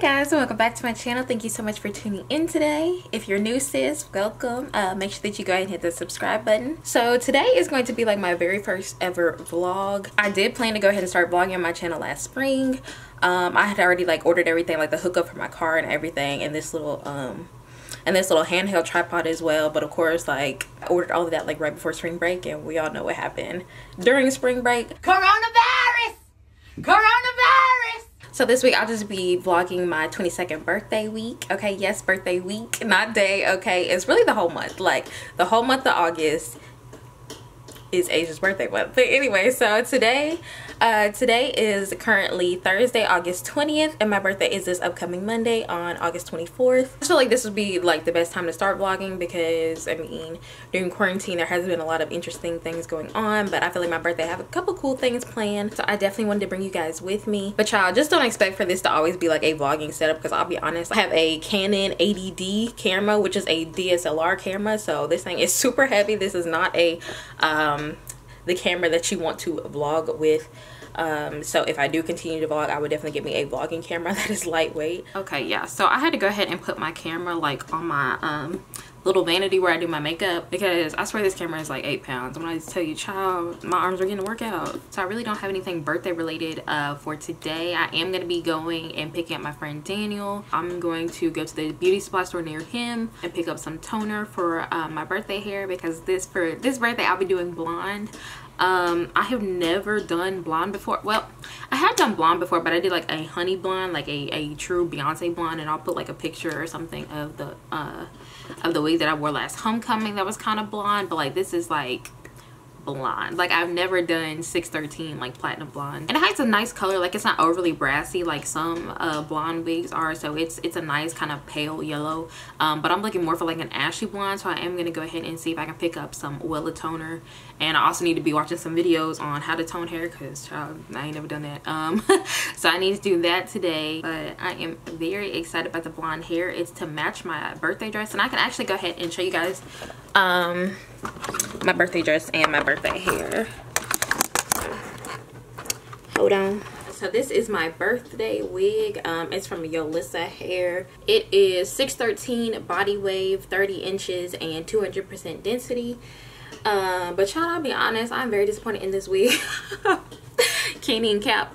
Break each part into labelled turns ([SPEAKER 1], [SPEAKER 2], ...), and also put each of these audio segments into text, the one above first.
[SPEAKER 1] guys, welcome back to my channel. Thank you so much for tuning in today. If you're new, sis, welcome. Make sure that you go ahead and hit the subscribe button. So today is going to be like my very first ever vlog. I did plan to go ahead and start vlogging on my channel last spring. I had already like ordered everything, like the hookup for my car and everything, and this little handheld tripod as well. But of course, like, I ordered all of that like right before spring break, and we all know what happened during spring break. Coronavirus! So this week I'll just be vlogging my 22nd birthday week. Okay, yes, birthday week, not day. Okay, it's really the whole month. Like the whole month of August is Asia's birthday month. But anyway, so today is currently Thursday, August 20th, and my birthday is this upcoming Monday on August 24th. I feel like this would be like the best time to start vlogging because, I mean, during quarantine there has been a lot of interesting things going on, but I feel like my birthday I have a couple cool things planned, so I definitely wanted to bring you guys with me. But y'all, just don't expect for this to always be like a vlogging setup, because I'll be honest, I have a Canon 80D camera, which is a DSLR camera, so this thing is super heavy. This is not a the camera that you want to vlog with. So if I do continue to vlog, I would definitely get me a vlogging camera that is lightweight. Okay, yeah, so I had to go ahead and put my camera like on my little vanity where I do my makeup, because I swear this camera is like 8 pounds. When I tell you, child, my arms are getting to work out. So I really don't have anything birthday related for today. I am going to be going and picking up my friend Daniel. I'm going to go to the beauty supply store near him and pick up some toner for my birthday hair, because for this birthday I'll be doing blonde. I have never done blonde before. Well, I have done blonde before, but I did like a honey blonde, like a true Beyonce blonde, and I'll put like a picture or something of the wig that I wore last homecoming that was kind of blonde. But like this is like blonde. Like I've never done 613 like platinum blonde, and it has a nice color. Like it's not overly brassy like some blonde wigs are, so it's a nice kind of pale yellow, but I'm looking more for like an ashy blonde. So I am gonna go ahead and see if I can pick up some Wella toner, and I also need to be watching some videos on how to tone hair, because child, I ain't never done that. So I need to do that today. But I am very excited about the blonde hair. It's to match my birthday dress, and I can actually go ahead and show you guys my birthday dress and my birthday hair. Hold on. So this is my birthday wig. It's from Yolissa hair. It is 613 body wave, 30 inches and 200% density. But child, I'll be honest, I'm very disappointed in this wig. Can't even cap,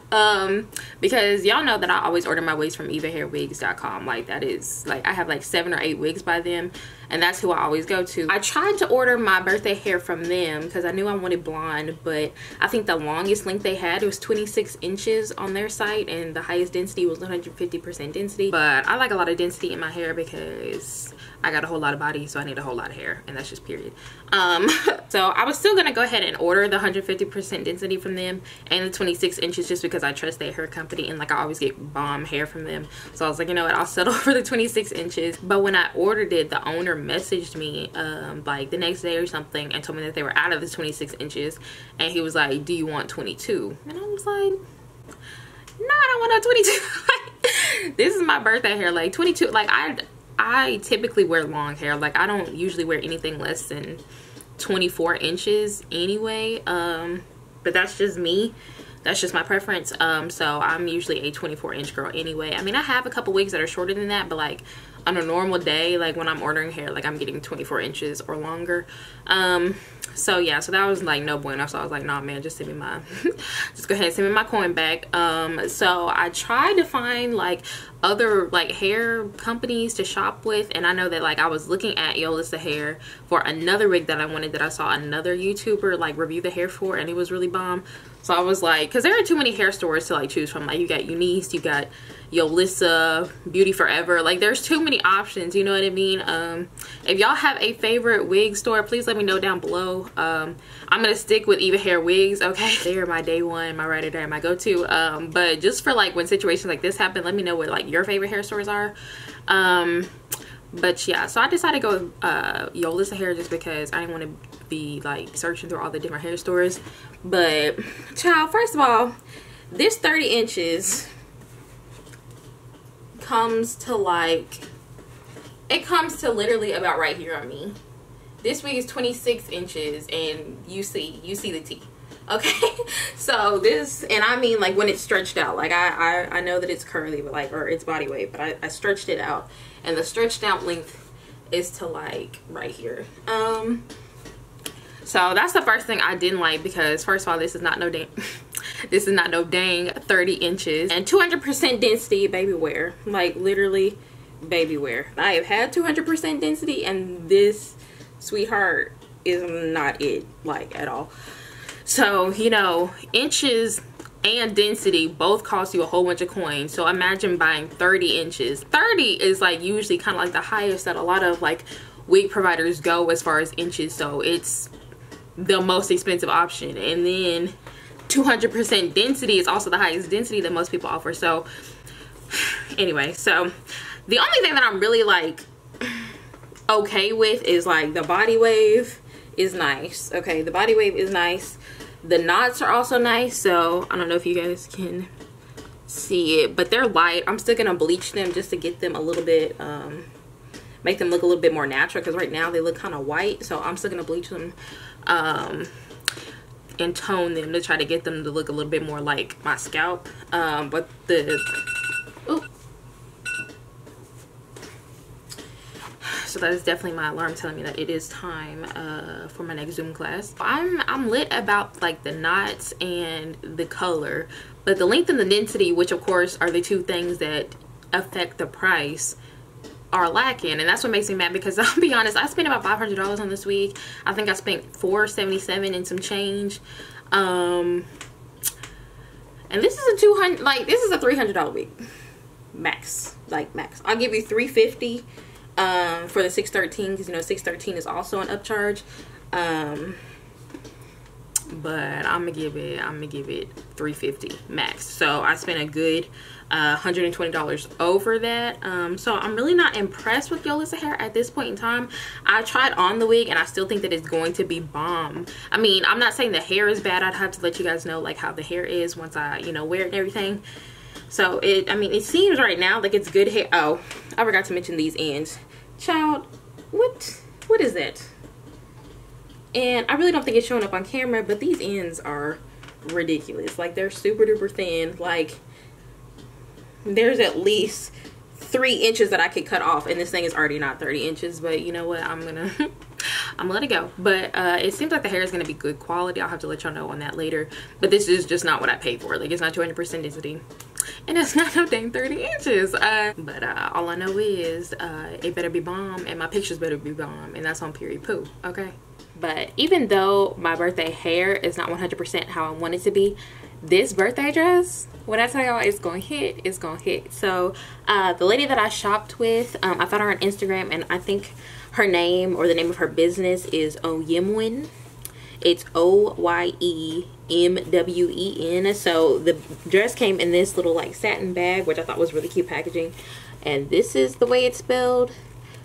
[SPEAKER 1] because y'all know that I always order my wigs from evahairwigs.com. like that is like I have like 7 or 8 wigs by them, and that's who I always go to. I tried to order my birthday hair from them because I knew I wanted blonde, but I think the longest length they had was 26 inches on their site, and the highest density was 150% density. But I like a lot of density in my hair because I got a whole lot of body, so I need a whole lot of hair, and that's just period. So I was still gonna go ahead and order the 150% density from them and the 26 inches, just because I trust their hair company, and like I always get bomb hair from them. So I was like, you know what, I'll settle for the 26 inches. But when I ordered it, the owner messaged me like the next day or something and told me that they were out of the 26 inches, and he was like, do you want 22? And I was like, no, I don't want no 22. This is my birthday hair. Like 22, like I typically wear long hair. Like I don't usually wear anything less than 24 inches anyway, but that's just me. That's just my preference. So I'm usually a 24-inch girl anyway. I mean, I have a couple wigs that are shorter than that, but like on a normal day, like when I'm ordering hair, like I'm getting 24 inches or longer. So yeah, so that was like no bueno. So I was like, nah man, just send me my just go ahead and send me my coin back. So I tried to find like other like hair companies to shop with, and I know that like I was looking at Yolissa hair for another wig that I wanted, that I saw another YouTuber like review the hair for, and it was really bomb. So I was like, because there are too many hair stores to like choose from. Like you got Eunice, you got Yolissa, Beauty Forever. Like there's too many options, you know what I mean? If y'all have a favorite wig store, please let me know down below. I'm gonna stick with Eva Hair Wigs, okay? They are my day one, my ride or die, my go-to. But just for like when situations like this happen, let me know what like your favorite hair stores are. But yeah, so I decided to go with Yolissa hair just because I didn't want to be like searching through all the different hair stores. But child, first of all, this 30 inches comes to like, it comes to literally about right here on me. This wig is 26 inches, and you see the T. Okay, so this, and I mean like when it's stretched out, like I know that it's curly, but like, or it's body weight, but I stretched it out, and the stretched out length is to like right here. So that's the first thing I didn't like, because first of all, this is not no dang this is not no dang 30 inches and 200% density baby wear, like literally baby wear. I have had 200% density, and this sweetheart is not it, like at all. So, you know, inches and density both cost you a whole bunch of coins. So imagine buying 30 inches. 30 is like usually kind of like the highest that a lot of like wig providers go as far as inches. So it's the most expensive option. And then 200% density is also the highest density that most people offer. So anyway, so the only thing that I'm really like okay with is like the body wave is nice. Okay, the body wave is nice. The knots are also nice. So I don't know if you guys can see it, but they're light. I'm still gonna bleach them just to get them a little bit make them look a little bit more natural, because right now they look kind of white. So I'm still gonna bleach them and tone them to try to get them to look a little bit more like my scalp. But the so that is definitely my alarm telling me that it is time for my next Zoom class. I'm lit about like the knots and the color, but the length and the density, which of course are the two things that affect the price, are lacking. And that's what makes me mad, because I'll be honest, I spent about $500 on this wig. I think I spent $477 and some change. And this is a $200, like this is a $300 wig max, like max. I'll give you $350 for the 613, because you know 613 is also an upcharge. But I'm gonna give it $350 max. So I spent a good $120 over that. So I'm really not impressed with Yolissa hair at this point in time. I tried on the wig and I still think that it's going to be bomb. I mean, I'm not saying the hair is bad. I'd have to let you guys know like how the hair is once I, you know, wear it and everything. So I mean, it seems right now like it's good hair. Oh, I forgot to mention these ends. Child, what is that? And I really don't think it's showing up on camera, but these ends are ridiculous. Like they're super duper thin. Like there's at least 3 inches that I could cut off, and this thing is already not 30 inches. But you know what, I'm gonna let it go. But it seems like the hair is gonna be good quality. I'll have to let y'all know on that later. But this is just not what I paid for. Like it's not 200% density, and it's not no dang 30 inches. But all I know is it better be bomb, and my pictures better be bomb, and that's on period poo. Okay. But even though my birthday hair is not 100% how I want it to be, this birthday dress, when I tell y'all it's gonna hit, it's gonna hit. So the lady that I shopped with, I found her on Instagram, and I think her name, or the name of her business, is Oyemwen. It's OYEMWEN. So the dress came in this little like satin bag, which I thought was really cute packaging, and this is the way it's spelled.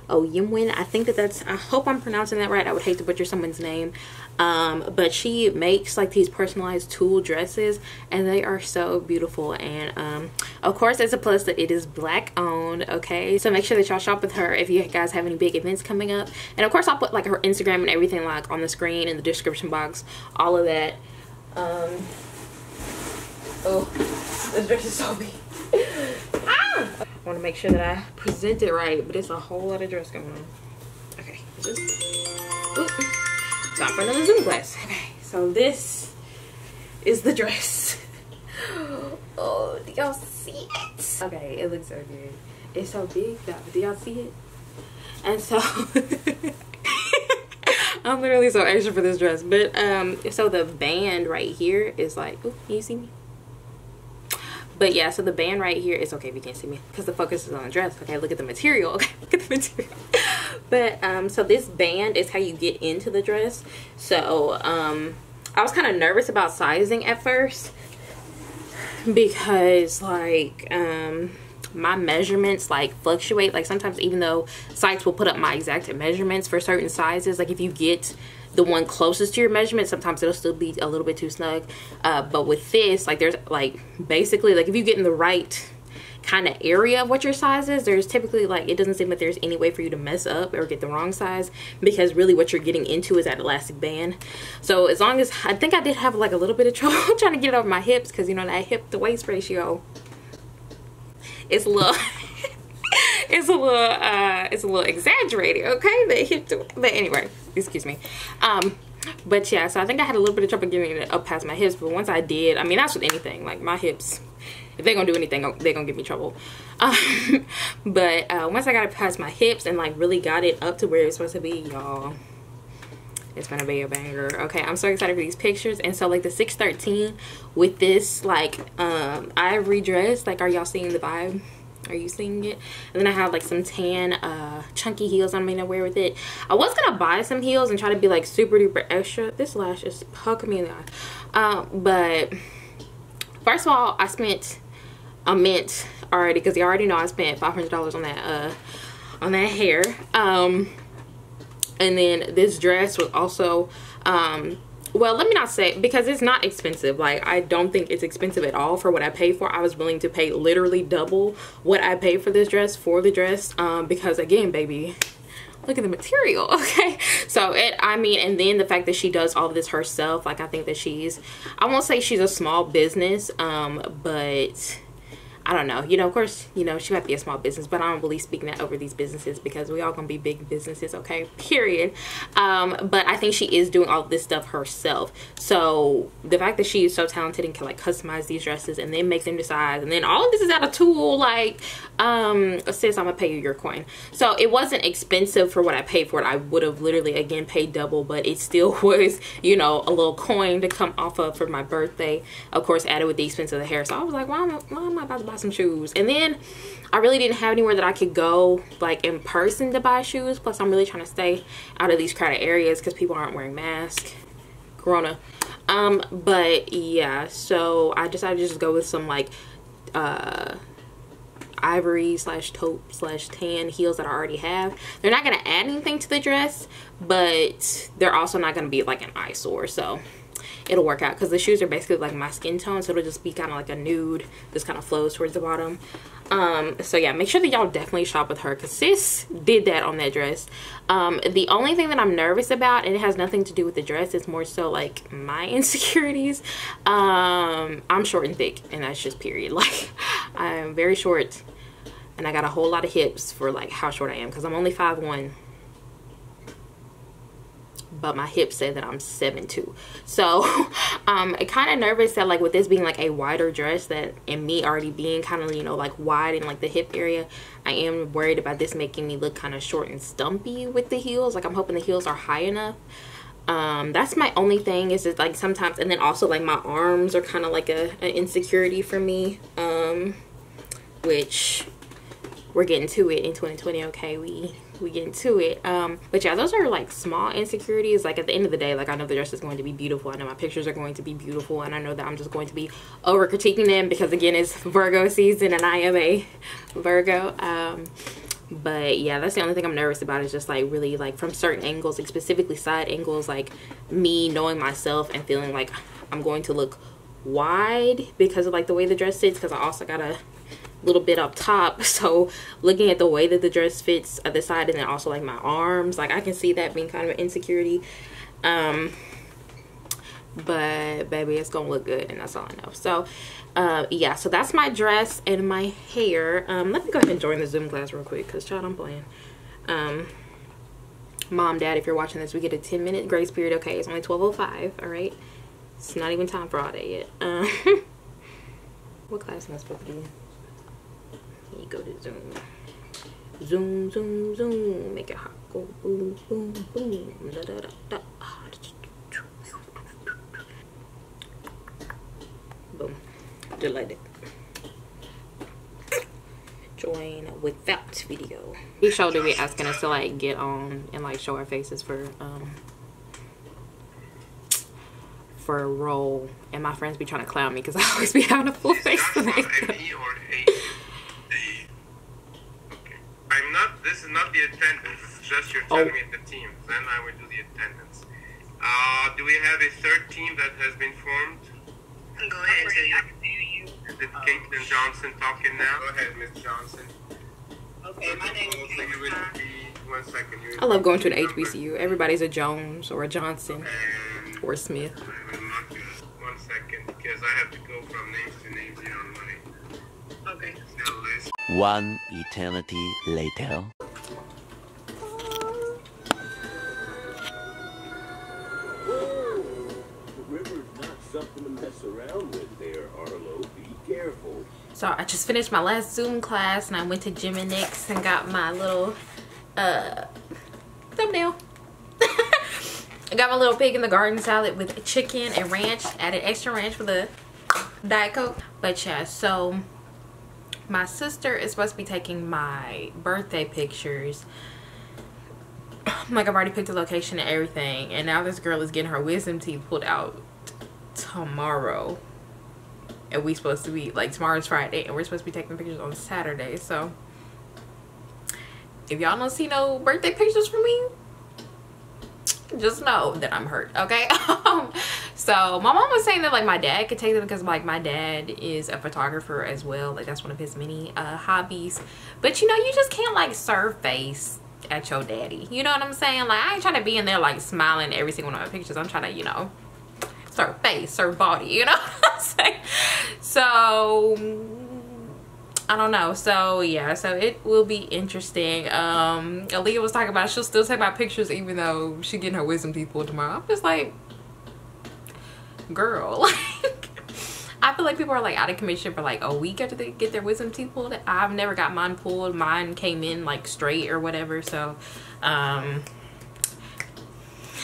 [SPEAKER 1] Oyemwen. I think that's, I hope I'm pronouncing that right. I would hate to butcher someone's name. But she makes like these personalized tulle dresses, and they are so beautiful. And of course it's a plus that it is black owned. Okay, so make sure that y'all shop with her if you guys have any big events coming up. And of course I'll put like her Instagram and everything like on the screen in the description box, all of that. Oh, this dress is so big. Ah! I want to make sure that I present it right, but it's a whole lot of dress going on. Okay, time for another Zoom class. Okay, so this is the dress. Oh, do y'all see it? Okay, it looks so good. It's so big though. Do y'all see it? And so I'm literally so extra for this dress. But so the band right here is like, ooh, can you see me? But yeah, so the band right here is, okay if you can't see me because the focus is on the dress. Okay, look at the material. Okay, look at the material. But so this band is how you get into the dress. So I was kind of nervous about sizing at first, because like my measurements like fluctuate. Like sometimes, even though sites will put up my exact measurements for certain sizes, like if you get the one closest to your measurement, sometimes it'll still be a little bit too snug. But with this, like there's like basically like if you get in the right kind of area of what your size is. There's typically like, it doesn't seem like there's any way for you to mess up or get the wrong size, because really what you're getting into is that elastic band. So as long as, I think I did have like a little bit of trouble trying to get it over my hips, because you know that hip to waist ratio, it's a little it's a little exaggerated, okay? The hip to, but anyway, excuse me. But yeah, so I think I had a little bit of trouble getting it up past my hips, but once I did, I mean, that's with anything, like my hips, if they're gonna do anything, they're gonna give me trouble. But once I got it past my hips and like really got it up to where it's supposed to be, y'all, it's gonna be a banger. Okay, I'm so excited for these pictures. And so like the 613 with this like ivory dress, like, are y'all seeing the vibe? Are you seeing it? And then I have like some tan chunky heels I'm gonna wear with it. I was gonna buy some heels and try to be like super duper extra. This lash is poking me in the eye. But first of all, I spent a mint already, because you already know I spent $500 on that hair. And then this dress was also well, let me not say, because it's not expensive. Like, I don't think it's expensive at all for what I paid for. I was willing to pay literally double what I paid for this dress, because again, baby, look at the material. Okay, so I mean, and then the fact that she does all of this herself, like, I think that I won't say she's a small business, but I don't know, you know, of course, you know, she might be a small business, but I don't believe speaking that over these businesses, because we all gonna be big businesses, okay, period. But I think she is doing all of this stuff herself. So the fact that she is so talented and can like customize these dresses and then make them decide, and then all of this is at a tool, like, sis, I'm gonna pay you your coin. So it wasn't expensive for what I paid for it. I would have literally, again, paid double, but it still was, you know, a little coin to come off of for my birthday, of course, added with the expense of the hair. So I was like, why am I about to buy some shoes? And then I really didn't have anywhere that I could go like in person to buy shoes. Plus I'm really trying to stay out of these crowded areas because people aren't wearing masks, corona. But yeah, so I decided to just go with some like ivory / taupe / tan heels that I already have. They're not going to add anything to the dress, but they're also not going to be like an eyesore, so it'll work out, because the shoes are basically like my skin tone, so it'll just be kind of like a nude, just kind of flows towards the bottom. So yeah, make sure that y'all definitely shop with her, because sis did that on that dress. The only thing that I'm nervous about, and it has nothing to do with the dress, it's more so like my insecurities. I'm short and thick, and that's just period. Like, I'm very short and I got a whole lot of hips for like how short I am, because I'm only 5'1", but my hips say that I'm 7'2". So I'm kind of nervous that like with this being like a wider dress, that and me already being kind of, you know, like wide in like the hip area, I am worried about this making me look kind of short and stumpy with the heels. Like, I'm hoping the heels are high enough. That's my only thing, is just like sometimes, and then also like my arms are kind of like an insecurity for me, which we're getting to it in 2020. Okay, we getting to it. But yeah, those are like small insecurities. Like, at the end of the day, like, I know the dress is going to be beautiful, I know my pictures are going to be beautiful, and I know that I'm just going to be over critiquing them because, again, it's Virgo season and I am a Virgo. But yeah, that's the only thing I'm nervous about, is just like really like from certain angles, like specifically side angles, like me knowing myself and feeling like I'm going to look wide because of like the way the dress sits, because I also got a little bit up top. So looking at the way that the dress fits at the side, and then also like my arms, like I can see that being kind of an insecurity. But baby, it's gonna look good, and that's all I know. So yeah, so that's my dress and my hair. Let me go ahead and join the Zoom class real quick, because child, I'm playing. Mom, Dad, if you're watching this, we get a 10-minute grace period. Okay, it's only 12:05. All right, it's not even time for all day yet. What class am I supposed to be in? You go to Zoom. Zoom, zoom, zoom. Make it hot. Go boom, boom, boom. Da, da, da, da. Boom. Delighted. Join without video. He showed to be asking us to like get on and like show our faces for a role, and my friends be trying to clown me because I always be having a full face to make them.
[SPEAKER 2] This is not the attendance, it's just you're telling me the team. Then I will do the attendance. Do we have a third team that has been formed?
[SPEAKER 3] Go ahead, so I can hear you.
[SPEAKER 2] Can Caitlin Johnson talking now. Go ahead, Miss Johnson.
[SPEAKER 3] Okay, my name is Caitlin.
[SPEAKER 2] 1 second.
[SPEAKER 1] I love going to an HBCU. Everybody's a Jones or a Johnson or a Smith.
[SPEAKER 2] 1 second, because I have to go from names to names here on my list.
[SPEAKER 4] One eternity later.
[SPEAKER 5] The river's not something to mess around with there, Arlo. Be careful.
[SPEAKER 1] So I just finished my last Zoom class and I went to Jim and Nick's and got my little thumbnail. I got my little pig in the garden salad with chicken and ranch. Added extra ranch for the Diet Coke. But yeah, so my sister is supposed to be taking my birthday pictures. Like, I've already picked the location and everything, and now this girl is getting her wisdom teeth pulled out tomorrow, and we supposed to be, like, tomorrow's Friday and we're supposed to be taking pictures on Saturday. So if y'all don't see no birthday pictures from me, just know that I'm hurt, okay? So my mom was saying that, like, my dad could take them because, like, my dad is a photographer as well. Like, that's one of his many hobbies. But, you know, you just can't, like, serve face at your daddy. You know what I'm saying? Like, I ain't trying to be in there, like, smiling every single one of my pictures. I'm trying to, you know, serve face, serve body, you know what I'm saying? So I don't know. So yeah, so it will be interesting. Aaliyah was talking about she'll still take my pictures even though she getting her wisdom teeth pulled tomorrow. I'm just like, girl, like, I feel like people are, like, out of commission for, like, a week after they get their wisdom teeth pulled. I've never got mine pulled. Mine came in, like, straight or whatever. So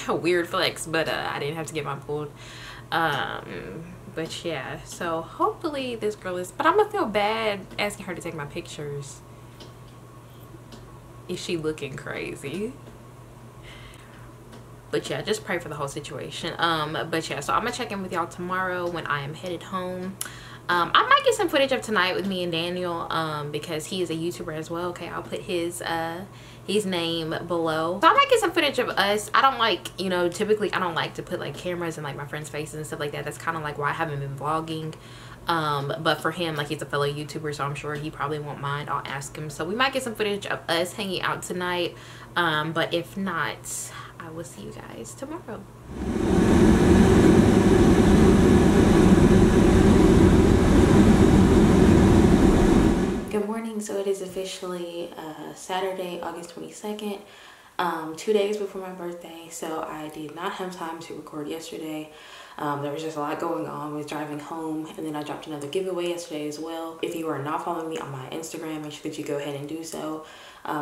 [SPEAKER 1] a weird flex, but I didn't have to get mine pulled. But yeah, so hopefully this girl is, but I'm gonna feel bad asking her to take my pictures. Is she looking crazy? But yeah, just pray for the whole situation. But yeah, so I'm gonna check in with y'all tomorrow when I am headed home. I might get some footage of tonight with me and Daniel, because he is a YouTuber as well. Okay, I'll put his name below. So I might get some footage of us. I don't like, you know, typically I don't like to put, like, cameras in, like, my friends' faces and stuff like that. That's kind of like why I haven't been vlogging. But for him, like, he's a fellow YouTuber, so I'm sure he probably won't mind. I'll ask him. So we might get some footage of us hanging out tonight. But if not, I will see you guys tomorrow. Good morning. So it is officially Saturday, August 22nd, 2 days before my birthday. So I did not have time to record yesterday. There was just a lot going on with driving home, and then I dropped another giveaway yesterday as well. If you are not following me on my Instagram, make sure that you go ahead and do so.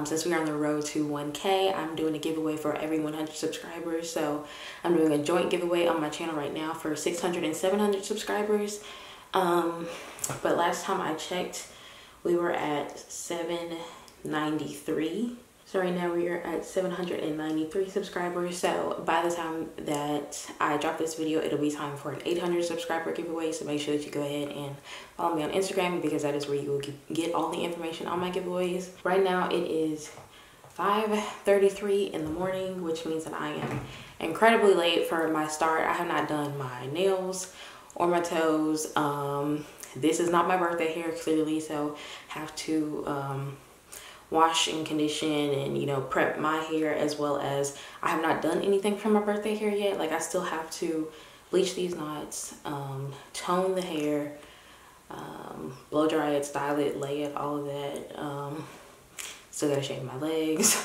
[SPEAKER 1] Since we are on the road to 1K, I'm doing a giveaway for every 100 subscribers. So I'm doing a joint giveaway on my channel right now for 600 and 700 subscribers. But last time I checked, we were at 793. So right now we are at 793 subscribers. So by the time that I drop this video, it'll be time for an 800 subscriber giveaway. So make sure that you go ahead and follow me on Instagram, because that is where you will get all the information on my giveaways. Right now it is 5:33 in the morning, which means that I am incredibly late for my start. I have not done my nails or my toes. This is not my birthday hair, clearly, so have to wash and condition and, you know, prep my hair, as well as I have not done anything for my birthday hair yet. Like, I still have to bleach these knots, tone the hair, blow dry it, style it, lay it, all of that. Still gotta shave my legs,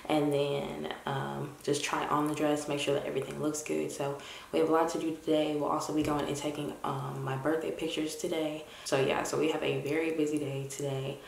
[SPEAKER 1] and then just try on the dress, make sure that everything looks good. So we have a lot to do today. We'll also be going and taking my birthday pictures today. So yeah, so we have a very busy day today.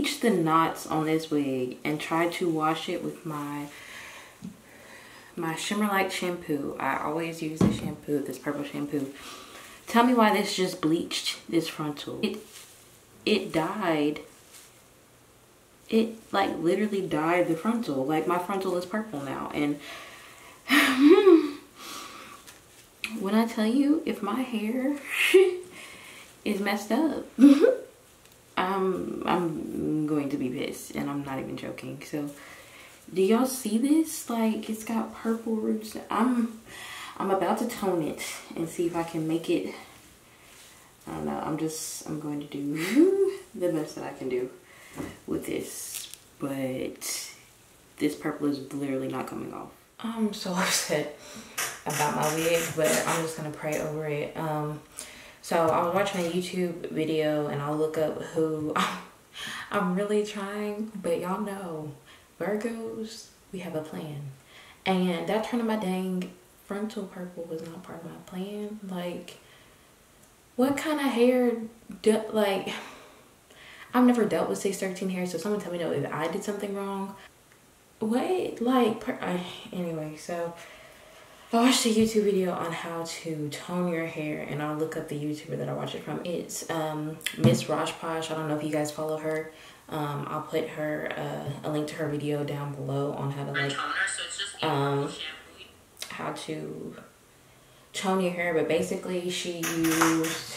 [SPEAKER 1] bleached the knots on this wig and tried to wash it with my Shimmer Light shampoo. I always use this shampoo, this purple shampoo. Tell me why this just bleached this frontal. It dyed. It like literally dyed the frontal. Like my frontal is purple now. And when I tell you, if my hair is messed up, I'm going to be pissed, and I'm not even joking. So do y'all see this? Like, it's got purple roots. I'm about to tone it and see if I can make it. I don't know. I'm going to do the best that I can do with this, but this purple is literally not coming off. I'm so upset about my wig, but I'm just gonna pray over it. So I was watching a YouTube video, and I'll look up who I'm really trying, but y'all know Virgos, we have a plan, and that turn of my dang frontal purple was not part of my plan. Like, what kind of hair like, I've never dealt with 613 hair, so someone tell me if I did something wrong. What? Like, anyway, so I watched a YouTube video on how to tone your hair, and I'll look up the YouTuber that I watch it from. It's Miss Rajposh. I don't know if you guys follow her. I'll put her a link to her video down below on how to like how to tone your hair. But basically, she used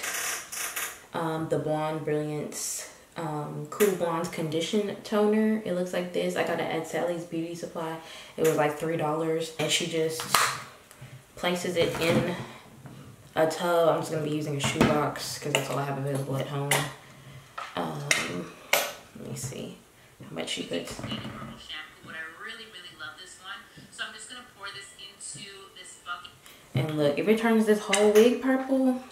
[SPEAKER 1] the Blonde Brilliance Cool Blondes Condition Toner. It looks like this. I got it at Sally's Beauty Supply. It was like $3, and she just places it in a tub. I'm just gonna be using a shoebox because that's all I have available at home. Let me see how much she puts. But I really love this one, so I'm just gonna pour this into this bucket. And look, if it turns this whole wig purple,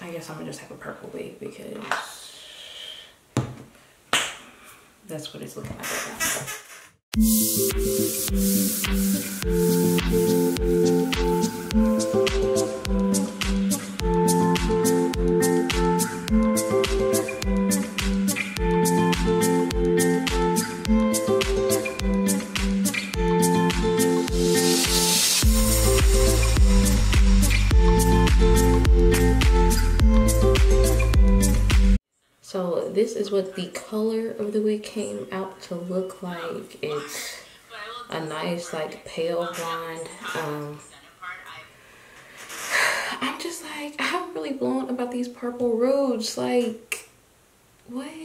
[SPEAKER 1] I guess I'm gonna just have a purple wig because that's what it's looking like right now. So this is what the color of the wig came out to look like. It's a nice like pale blonde. I'm just like, I'm really blown about these purple roots. Like, what?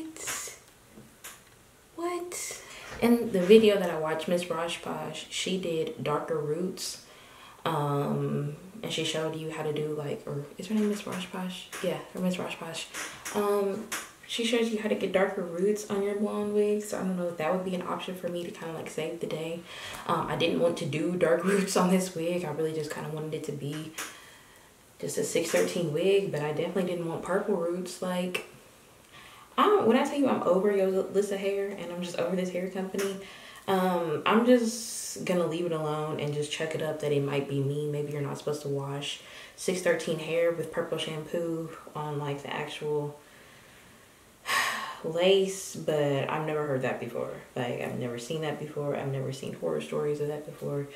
[SPEAKER 1] In the video that I watched, Miss Rajposh, she did darker roots. And she showed you how to do like, or is her name Miss Rajposh? Yeah, her Miss Rajposh. She shows you how to get darker roots on your blonde wigs. So I don't know if that would be an option for me to kind of like save the day. I didn't want to do dark roots on this wig. I really just kind of wanted it to be just a 613 wig, but I definitely didn't want purple roots. Like, when I tell you I'm over Yolissa hair and I'm just over this hair company, I'm just gonna leave it alone and just chuck it up that it might be me. Maybe you're not supposed to wash 613 hair with purple shampoo on like the actual lace, but I've never heard that before. Like, I've never seen that before. I've never seen horror stories of that before.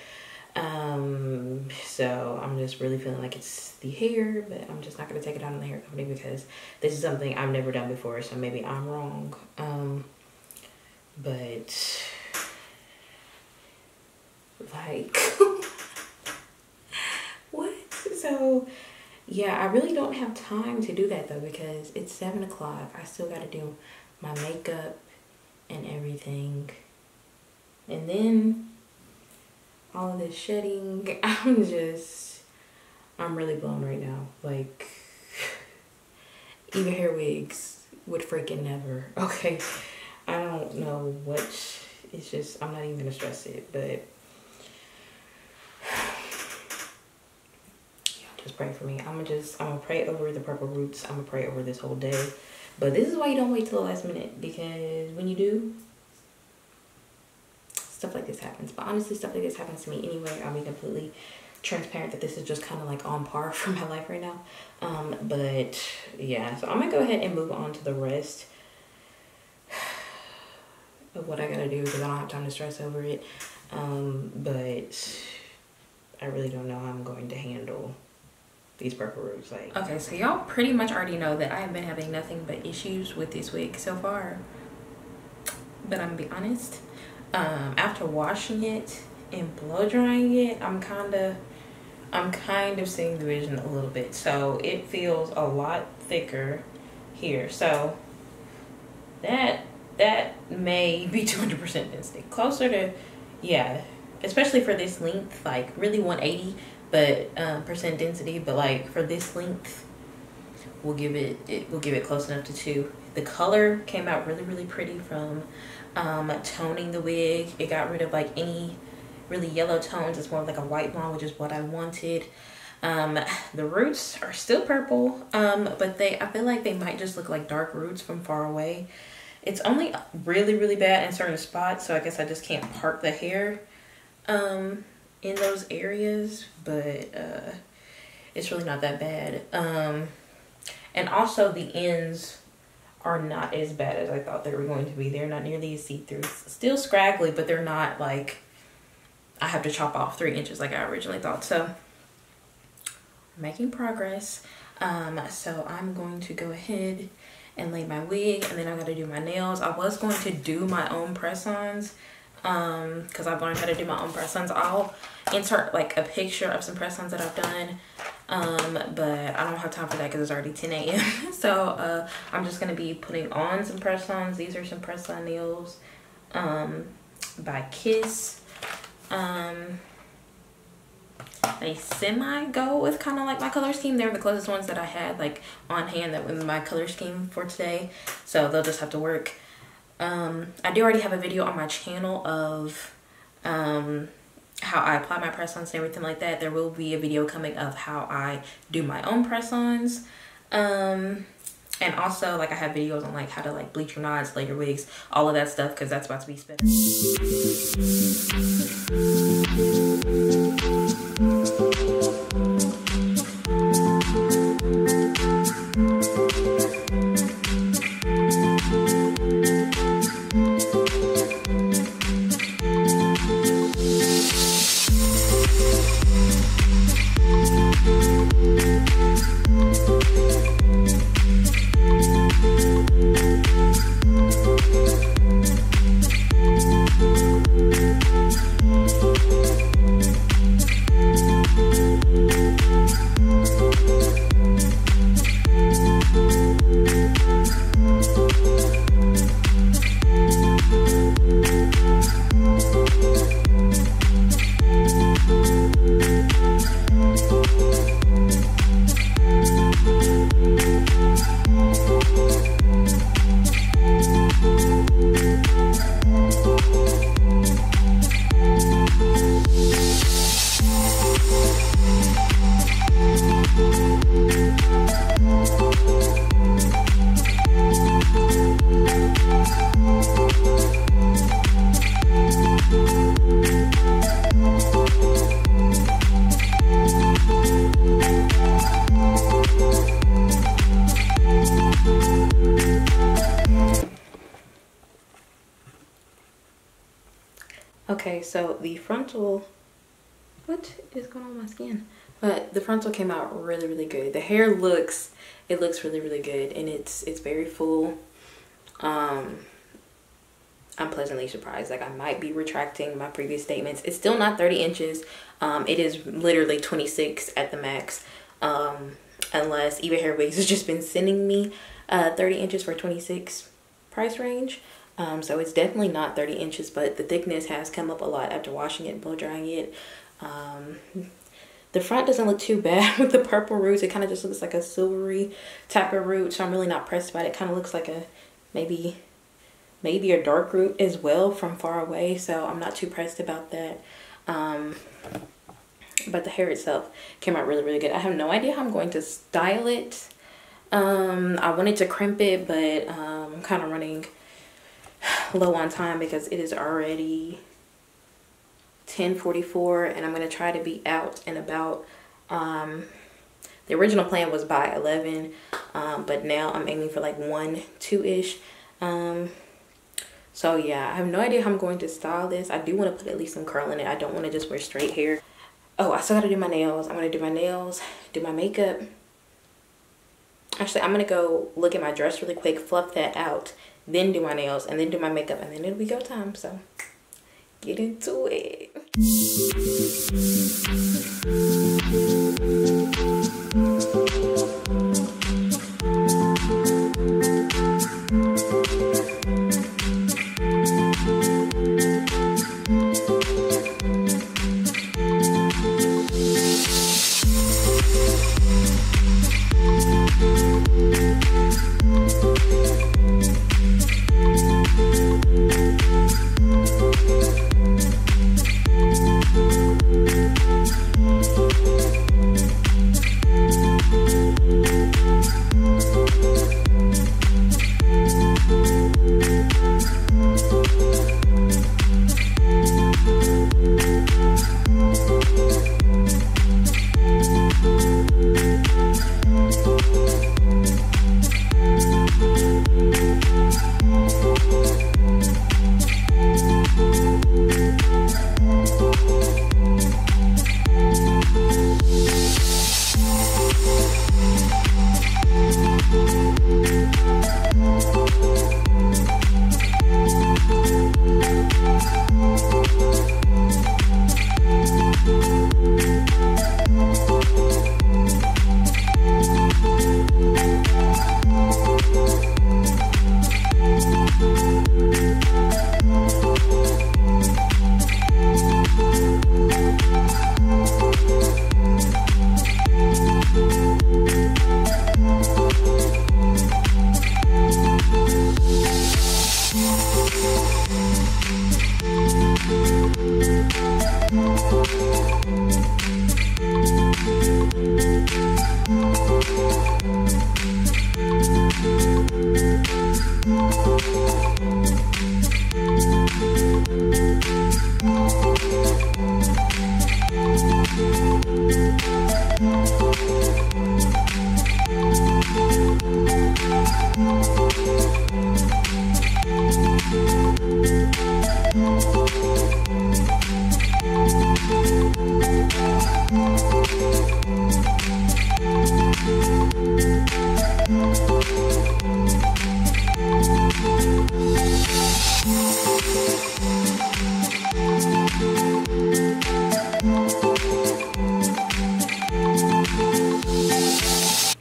[SPEAKER 1] So I'm just really feeling like it's the hair, but I'm just not gonna take it out on the hair company because this is something I've never done before, so maybe I'm wrong. But like what? So yeah, I really don't have time to do that though because it's 7 o'clock. I still gotta do my makeup and everything, and then all of this shedding. I'm really blown right now. Like, even hair wigs would freaking never. Okay, I don't know what, it's just, I'm not even gonna stress it, but yeah, just pray for me. I'm gonna pray over the purple roots. I'm gonna pray over this whole day. But this is why you don't wait till the last minute, because when you do, stuff like this happens. But honestly, stuff like this happens to me anyway. I'll be completely transparent that this is just kind of like on par for my life right now. But yeah, so I'm gonna go ahead and move on to the rest of what I gotta do because I don't have time to stress over it. But I really don't know how I'm going to handle these purple roots. Like, okay, so y'all pretty much already know that I have been having nothing but issues with this wig so far. But I'm gonna be honest, after washing it and blow drying it, I'm kind of seeing the vision a little bit. So it feels a lot thicker here. So that may be 200% density, closer to, yeah, especially for this length, like really 180 but percent density, but like for this length we'll give it close enough to 2. The color came out really pretty from toning the wig. It got rid of like any really yellow tones. It's more like a white blonde, which is what I wanted. The roots are still purple, but I feel like they might just look like dark roots from far away. It's only really bad in certain spots, so I guess I just can't part the hair in those areas, but it's really not that bad. And also the ends are not as bad as I thought they were going to be. They're not nearly as see-through. Still scraggly, but they're not like I have to chop off 3 inches like I originally thought. So making progress. So I'm going to go ahead and lay my wig, and then I'm gonna do my nails. I was going to do my own press-ons because I've learned how to do my own press-ons. I'll insert like a picture of some press-ons that I've done, but I don't have time for that because it's already 10 a.m. So I'm just gonna be putting on some press-ons. These are some press-on nails by Kiss. They semi go with kind of like my color scheme. They're the closest ones that I had like on hand that was my color scheme for today, so they'll just have to work. I do already have a video on my channel of how I apply my press-ons and everything like that. There will be a video coming of how I do my own press-ons, and also like I have videos on like how to like bleach your knots, lay your wigs, all of that stuff, because that's about to be spent. Okay, so the frontal, what is going on with my skin? But the frontal came out really good. The hair looks really good, and it's very full. I'm pleasantly surprised. Like, I might be retracting my previous statements. It's still not 30 inches. It is literally 26 at the max. Unless Eva Hair Wigs has just been sending me 30 inches for 26 price range. So it's definitely not 30 inches, but the thickness has come up a lot after washing it and blow drying it. The front doesn't look too bad with the purple roots. It kind of just looks like a silvery type of root, so I'm really not pressed about it. It kind of looks like a maybe a dark root as well from far away, so I'm not too pressed about that. But the hair itself came out really good. I have no idea how I'm going to style it. I wanted to crimp it, but I'm kind of running low on time because it is already 10:44 and I'm going to try to be out and about. The original plan was by 11, but now I'm aiming for like 1, 2-ish. So yeah, I have no idea how I'm going to style this. I do want to put at least some curl in it. I don't want to just wear straight hair. Oh, I still got to do my nails. I'm going to do my nails, do my makeup. Actually, I'm going to go look at my dress really quick, fluff that out, then do my nails, and then do my makeup, and then it'll be go time. So get into it.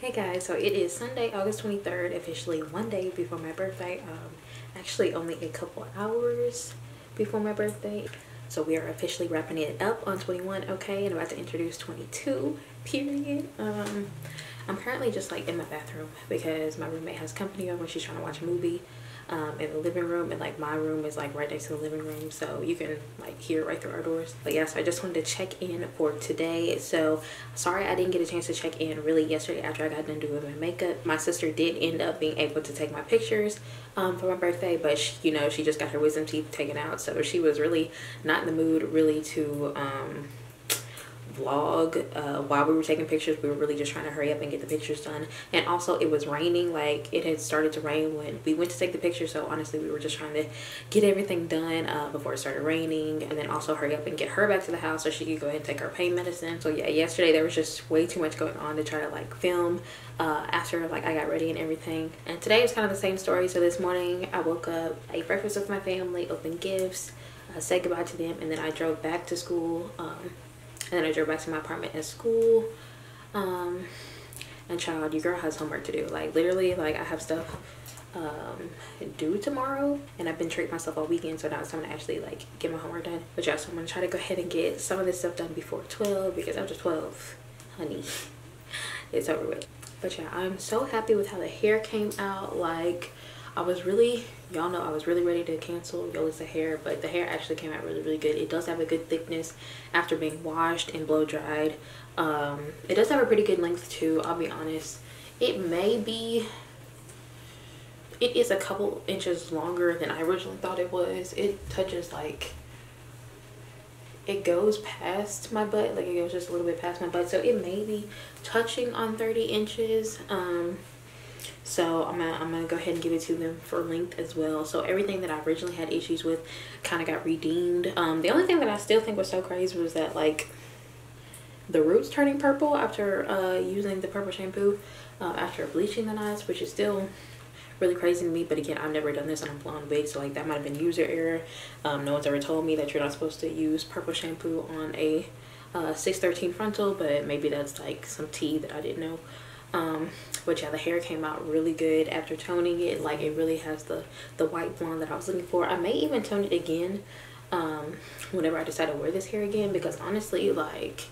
[SPEAKER 1] Hey guys, so it is Sunday, August 23rd, officially one day before my birthday. Actually only a couple hours before my birthday. So we are officially wrapping it up on 21, okay, and about to introduce 22, period. I'm currently just like in my bathroom because my roommate has company over. She's trying to watch a movie in the living room, and like my room is like right next to the living room, so you can like hear right through our doors. But yeah, so I just wanted to check in for today. So sorry I didn't get a chance to check in really yesterday after I got done doing my makeup. My sister did end up being able to take my pictures for my birthday, but she, you know, she just got her wisdom teeth taken out, so she was really not in the mood really to vlog while we were taking pictures. We were really just trying to hurry up and get the pictures done, and also it was raining. Like, it had started to rain when we went to take the pictures, so honestly we were just trying to get everything done before it started raining, and then also hurry up and get her back to the house so she could go ahead and take her pain medicine. So yeah, yesterday there was just way too much going on to try to like film after like I got ready and everything. And today is kind of the same story. So this morning I woke up, ate breakfast with my family, opened gifts, said goodbye to them, and then I drove back to school. And then I drove back to my apartment at school. And child, your girl has homework to do. Like, literally, like, I have stuff due tomorrow, and I've been treating myself all weekend, so now it's time to actually like get my homework done. But yeah, so I'm gonna try to go ahead and get some of this stuff done before 12, because after 12, honey, it's over with. But yeah, I'm so happy with how the hair came out. Like, I was really, y'all know I was really ready to cancel Yolissa hair, but the hair actually came out really good. It does have a good thickness after being washed and blow dried. It does have a pretty good length too, I'll be honest. It is a couple inches longer than I originally thought it was. It touches like, it goes past my butt, like it goes just a little bit past my butt, so it may be touching on 30 inches. So I'm gonna go ahead and give it to them for length as well. So everything that I originally had issues with kind of got redeemed. The only thing that I still think was so crazy was that like the roots turning purple after using the purple shampoo after bleaching the knots, which is still really crazy to me. But again, I've never done this on a blonde wig, so like that might have been user error. No one's ever told me that you're not supposed to use purple shampoo on a 613 frontal, but maybe that's like some tea that I didn't know. But yeah, the hair came out really good after toning it. Like it really has the white blonde that I was looking for. I may even tone it again whenever I decide to wear this hair again, because honestly, like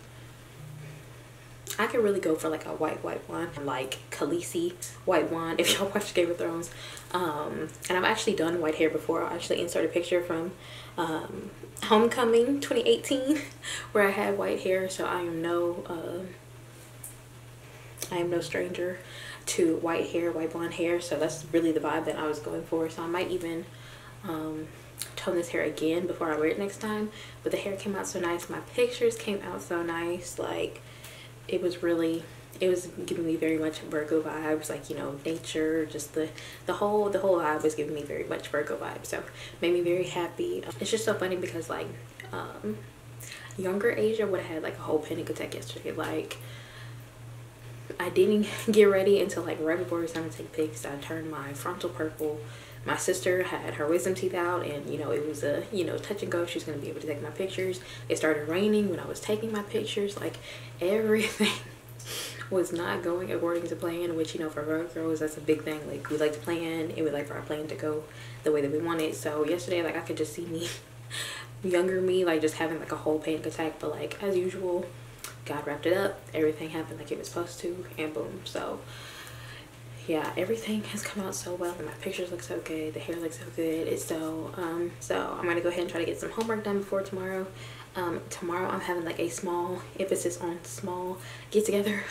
[SPEAKER 1] I could really go for like a white blonde, like Khaleesi white blonde if y'all watch Game of Thrones. And I've actually done white hair before. I'll actually insert a picture from Homecoming 2018 where I had white hair, so I am no stranger to white hair, white blonde hair. So that's really the vibe that I was going for. So I might even tone this hair again before I wear it next time. But the hair came out so nice. My pictures came out so nice. Like it was giving me very much Virgo vibes, like, you know, nature, just the whole vibe was giving me very much Virgo vibes. So made me very happy. It's just so funny because like younger Asia would have had like a whole panic attack yesterday. Like I didn't get ready until like right before it was time to take pics. I turned my frontal purple. My sister had her wisdom teeth out, and you know, it was a, you know, touch and go. She's gonna be able to take my pictures. It started raining when I was taking my pictures. Like everything was not going according to plan, which, you know, for Virgos, that's a big thing. Like we like to plan, and we like for our plan to go the way that we want it. So yesterday, like I could just see me, younger me, like just having like a whole panic attack. But like as usual, God wrapped it up. Everything happened like it was supposed to, and boom. So yeah, everything has come out so well. My pictures look so good. The hair looks so good. It's so I'm gonna go ahead and try to get some homework done before tomorrow. Tomorrow I'm having like a small emphasis on small get together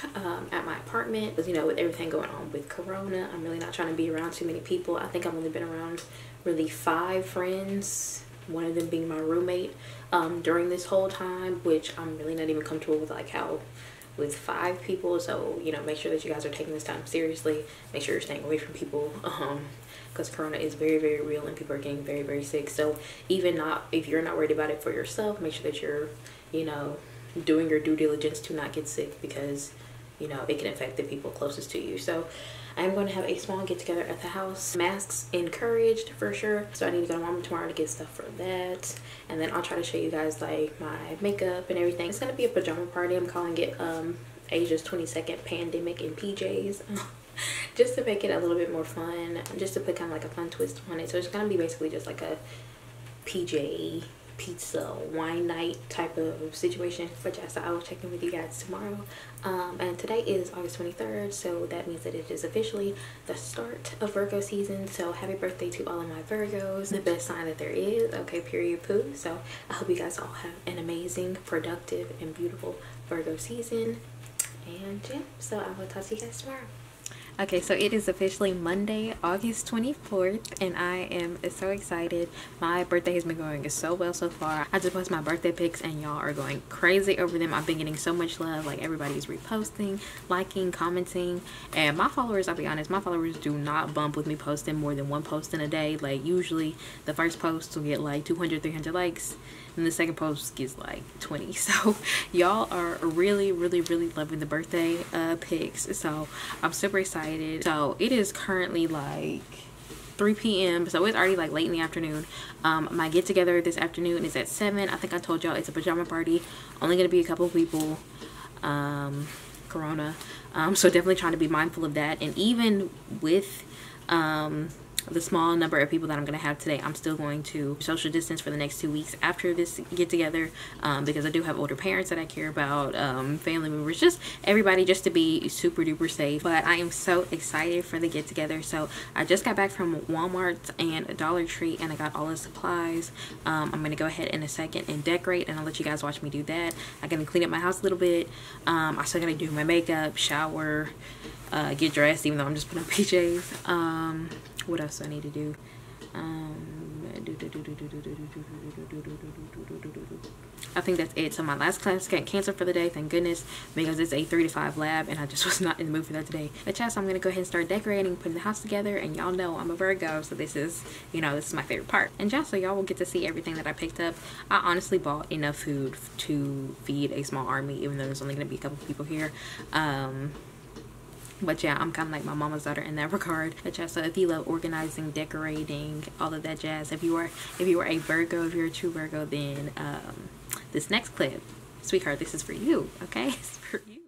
[SPEAKER 1] at my apartment, because, you know, with everything going on with Corona, I'm really not trying to be around too many people. I think I've only been around really 5 friends, one of them being my roommate, during this whole time, which I'm really not even comfortable with, like how with 5 people. So, you know, make sure that you guys are taking this time seriously. Make sure you're staying away from people, because Corona is very, very real, and people are getting very, very sick. So even if you're not worried about it for yourself, make sure that you're, you know, doing your due diligence to not get sick, because, you know, it can affect the people closest to you. So I'm going to have a small get together at the house. Masks encouraged for sure. So I need to go to Walmart tomorrow to get stuff for that. And then I'll try to show you guys like my makeup and everything. It's going to be a pajama party. I'm calling it Asia's 22nd pandemic in PJs. Just to make it a little bit more fun. Just to put kind of like a fun twist on it. So it's going to be basically just like a PJ pizza wine night type of situation. But yeah, so I will check in with you guys tomorrow. And today is August 23rd, so that means that it is officially the start of Virgo season. So happy birthday to all of my Virgos, the best sign that there is. Okay, period, poo. So I hope you guys all have an amazing, productive, and beautiful Virgo season. And yeah, so I will talk to you guys tomorrow. Okay, so it is officially Monday, August 24th, and I am so excited. My birthday has been going so well so far. I just posted my birthday pics, and y'all are going crazy over them. I've been getting so much love. Like, everybody's reposting, liking, commenting, and my followers, I'll be honest, my followers do not bump with me posting more than 1 post in a day. Like, usually the first post will get like 200, 300 likes, and the second post gets like 20. So y'all are really, really, really loving the birthday pics. So I'm super excited. So it is currently like 3 p.m. so it's already like late in the afternoon. My get together this afternoon is at 7. I think I told y'all it's a pajama party, only gonna be a couple of people. Corona, so definitely trying to be mindful of that. And even with the small number of people that I'm going to have today, I'm still going to social distance for the next 2 weeks after this get together, because I do have older parents that I care about, family members, just everybody, just to be super duper safe. But I am so excited for the get together. So I just got back from Walmart and Dollar Tree, and I got all the supplies. I'm going to go ahead in a second and decorate, and I'll let you guys watch me do that. I'm going to clean up my house a little bit. I still got to do my makeup, shower, get dressed, even though I'm just putting on PJs. What else do I need to do? I think that's it. So my last class got canceled for the day, thank goodness, because it's a 3 to 5 lab and I just was not in the mood for that today. But yeah, so I'm gonna go ahead and start decorating, putting the house together, and y'all know I'm a Virgo, so this is, you know, this is my favorite part. And yeah, so y'all will get to see everything that I picked up. I honestly bought enough food to feed a small army, even though there's only gonna be a couple people here. But yeah, I'm kind of like my mama's daughter in that regard. But yeah, so if you love organizing, decorating, all of that jazz, if you are a Virgo, if you're a true Virgo, then this next clip, sweetheart, this is for you, okay? It's for you.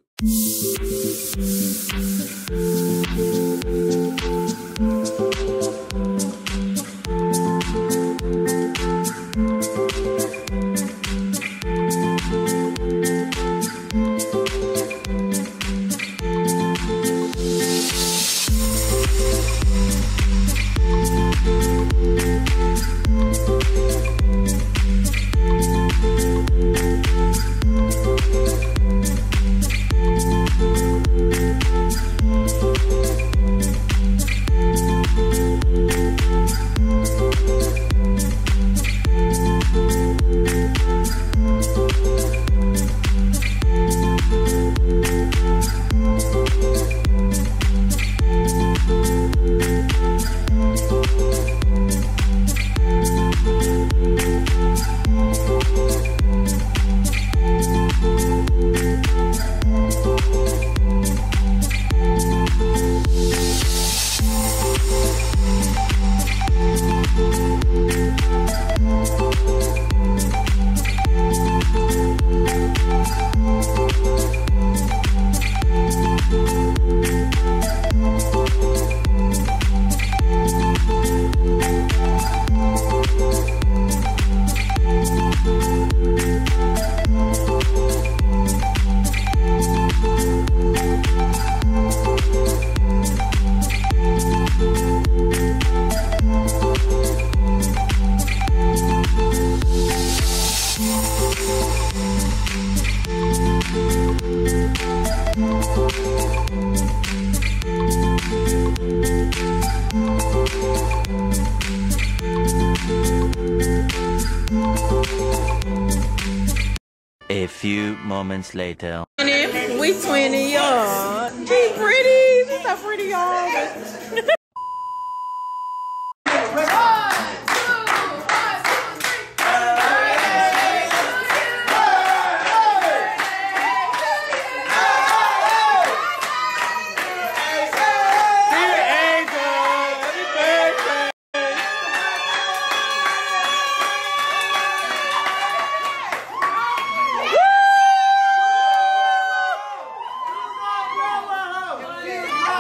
[SPEAKER 4] A few moments later.
[SPEAKER 6] We 20, y'all. She's pretty. She's so pretty, y'all.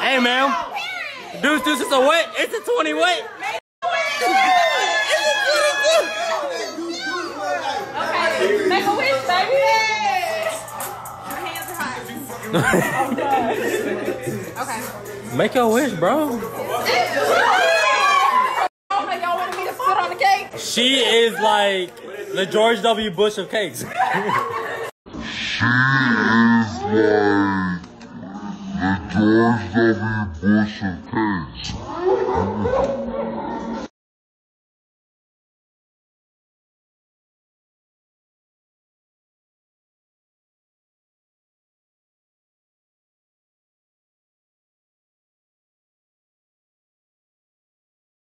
[SPEAKER 7] Hey, ma'am. Deuce, it's a what? It's a 20 what?
[SPEAKER 6] Okay, make a wish, baby. Your hands are hot. Okay.
[SPEAKER 7] Make your wish, bro.
[SPEAKER 6] Y'all wanted me to sit on the cake?
[SPEAKER 7] She is like the George W. Bush of cakes.
[SPEAKER 8] The George W. Bush of case.